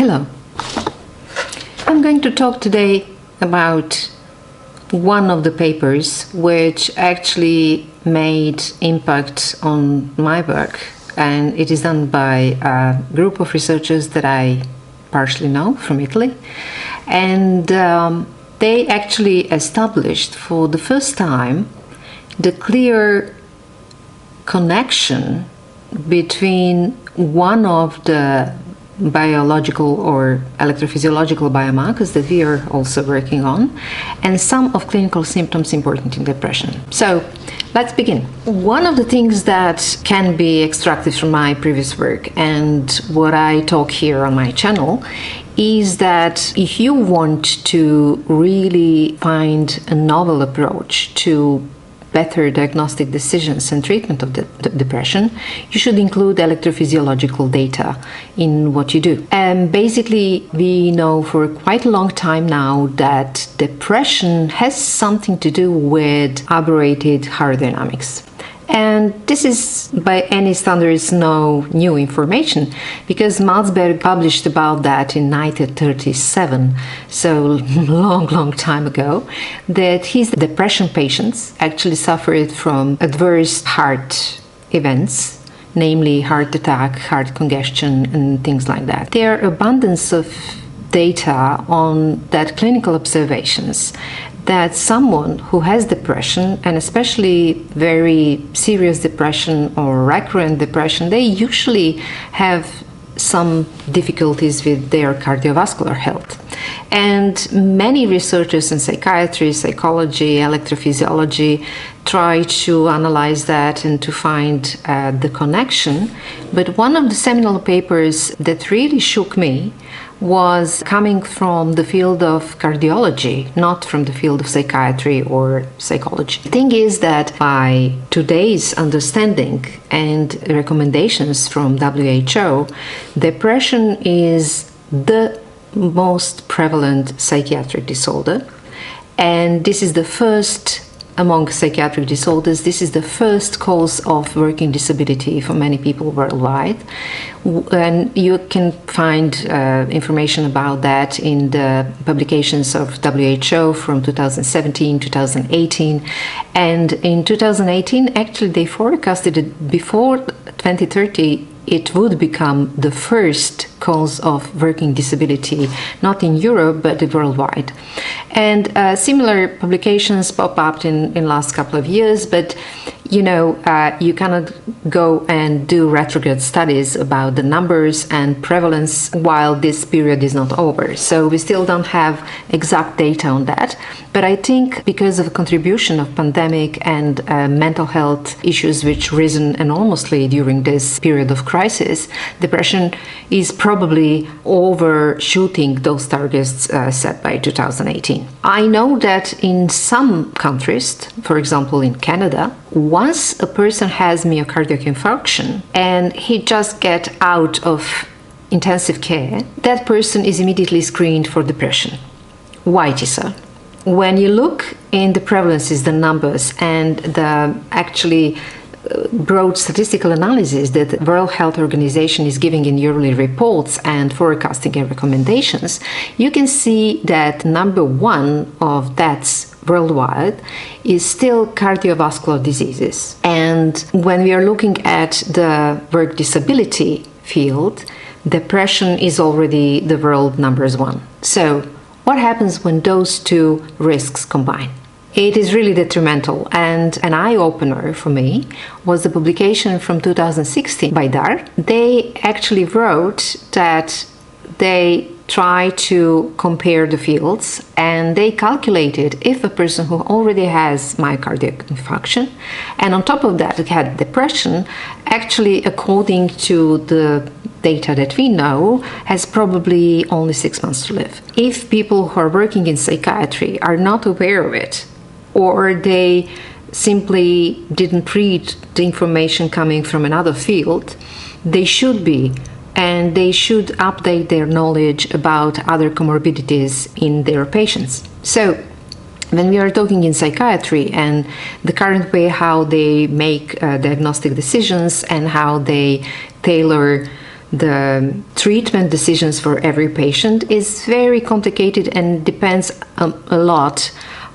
Hello. I'm going to talk today about one of the papers which actually made impact on my work, and it is done by a group of researchers that I partially know from Italy, and they actually established for the first time the clear connection between one of the biological or electrophysiological biomarkers that we are also working on and some of clinical symptoms important in depression. So let's begin. One of the things that can be extracted from my previous work and what I talk here on my channel is that if you want to really find a novel approach to better diagnostic decisions and treatment of the depression, you should include electrophysiological data in what you do. And basically, we know for quite a long time now that depression has something to do with aberrated heart dynamics. And this is, by any standards, no new information, because Malzberg published about that in 1937, so long time ago, that his depression patients actually suffered from adverse heart events, namely heart attack, heart congestion, and things like that. There are abundance of data on that clinical observations that someone who has depression, and especially very serious depression or recurrent depression, they usually have some difficulties with their cardiovascular health. And many researchers in psychiatry, psychology, electrophysiology try to analyze that and to find the connection. But one of the seminal papers that really shook me was coming from the field of cardiology, not from the field of psychiatry or psychology. The thing is that by today's understanding and recommendations from WHO, depression is the most prevalent psychiatric disorder, and this is the first among psychiatric disorders. This is the first cause of working disability for many people worldwide, and you can find information about that in the publications of WHO from 2017, 2018, and in 2018 actually they forecasted that before 2030 it would become the first cause of working disability, not in Europe, but worldwide. And similar publications pop up in last couple of years, but you know, you cannot go and do retrograde studies about the numbers and prevalence while this period is not over. So we still don't have exact data on that. But I think because of the contribution of pandemic and mental health issues which risen enormously during this period of crisis, depression is probably overshooting those targets set by 2018. I know that in some countries, for example in Canada, once a person has myocardial infarction and he just gets out of intensive care, that person is immediately screened for depression. Why it is so? When you look in the prevalences, the numbers, and the actually broad statistical analysis that the World Health Organization is giving in yearly reports and forecasting and recommendations, you can see that number one of deaths worldwide is still cardiovascular diseases. And when we are looking at the work disability field, depression is already the world numbers one. So what happens when those two risks combine? It is really detrimental, and an eye-opener for me was the publication from 2016 by Dhar. They actually wrote that they try to compare the fields, and they calculated if a person who already has myocardial infarction and on top of that had depression, actually according to the data that we know, has probably only 6 months to live. If people who are working in psychiatry are not aware of it, or they simply didn't read the information coming from another field, they should be, and they should update their knowledge about other comorbidities in their patients. So when we are talking in psychiatry and the current way how they make diagnostic decisions and how they tailor the treatment decisions for every patient is very complicated and depends a lot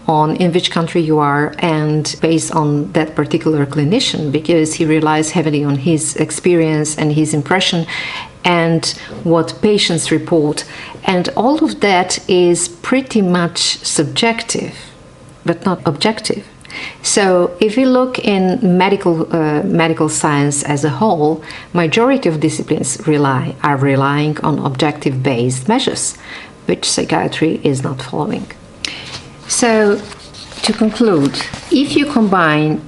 on in which country you are and based on that particular clinician, because he relies heavily on his experience and his impression and what patients report. And all of that is pretty much subjective, but not objective. So if we look in medical science as a whole, majority of disciplines are relying on objective-based measures, which psychiatry is not following. So to conclude, if you combine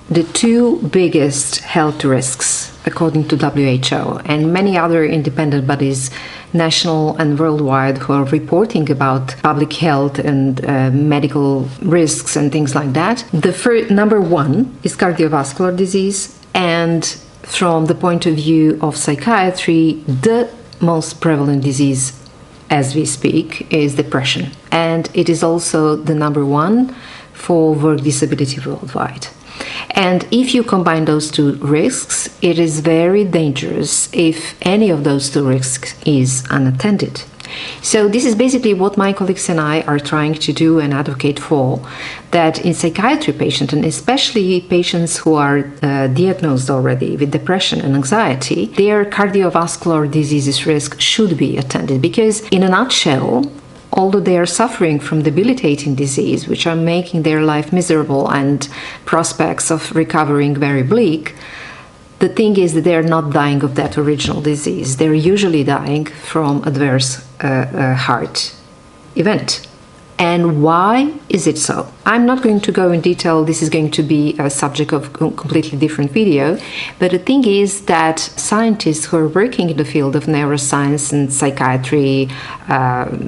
the two biggest health risks according to WHO and many other independent bodies, national and worldwide, who are reporting about public health and medical risks and things like that, the number one is cardiovascular disease, and from the point of view of psychiatry, the most prevalent disease as we speak is depression, and it is also the number one for work disability worldwide. And if you combine those two risks, it is very dangerous if any of those two risks is unattended. So this is basically what my colleagues and I are trying to do and advocate for, that in psychiatry patients, and especially patients who are diagnosed already with depression and anxiety, their cardiovascular diseases risk should be attended, because in a nutshell, although they are suffering from debilitating disease, which are making their life miserable and prospects of recovering very bleak, the thing is that they're not dying of that original disease. They're usually dying from adverse heart event. And why is it so? I'm not going to go in detail. This is going to be a subject of a completely different video. But the thing is that scientists who are working in the field of neuroscience and psychiatry,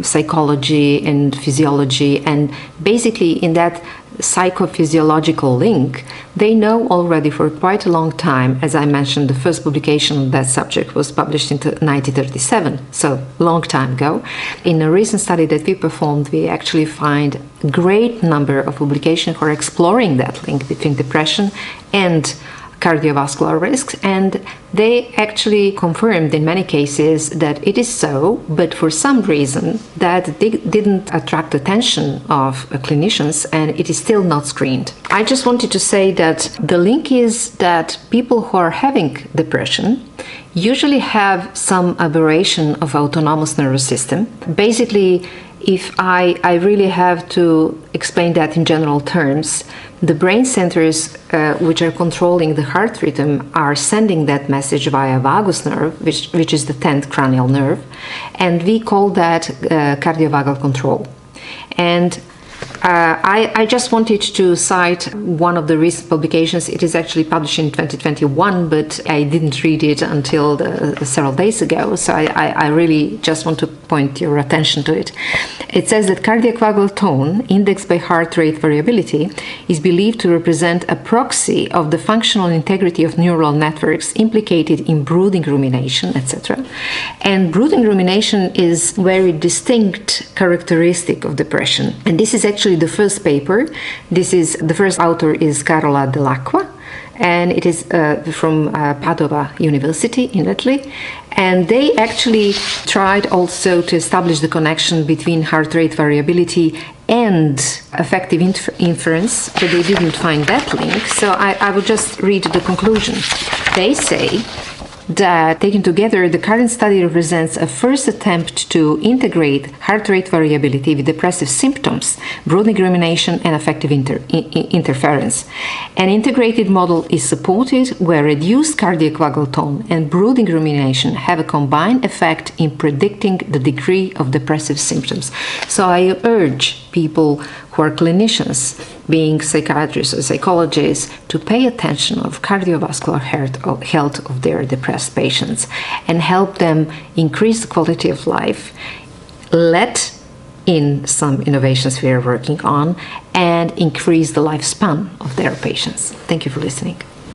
psychology and physiology, and basically in that psychophysiological link, they know already for quite a long time. As I mentioned, the first publication on that subject was published in 1937, so long time ago. In a recent study that we performed, we actually find a great number of publications who are exploring that link between depression and cardiovascular risks, and they actually confirmed in many cases that it is so, but for some reason that they didn't attract attention of clinicians, and it is still not screened. I just wanted to say that the link is that people who are having depression usually have some aberration of autonomous nervous system. Basically, if I really have to explain that in general terms, the brain centers which are controlling the heart rhythm are sending that message via vagus nerve, which is the 10th cranial nerve, and we call that cardiovagal control. And I just wanted to cite one of the recent publications. It is actually published in 2021, but I didn't read it until several days ago, so I really just want to point your attention to it. It says that cardiac vagal tone, indexed by heart rate variability, is believed to represent a proxy of the functional integrity of neural networks implicated in brooding rumination, etc. And brooding rumination is a very distinct characteristic of depression. And this is actually the first paper. The first author is Dell'Acqua, and it is from Padova University in Italy. And they actually tried also to establish the connection between heart rate variability and affective inference, but they didn't find that link. So I will just read the conclusion. They say that, taken together, the current study represents a first attempt to integrate heart rate variability with depressive symptoms, brooding rumination, and affective interference. An integrated model is supported where reduced cardiac vagal tone and brooding rumination have a combined effect in predicting the degree of depressive symptoms. So I urge people who are clinicians, being psychiatrists or psychologists, to pay attention of cardiovascular health of their depressed patients and help them increase the quality of life, let in some innovations we are working on, and increase the lifespan of their patients. Thank you for listening.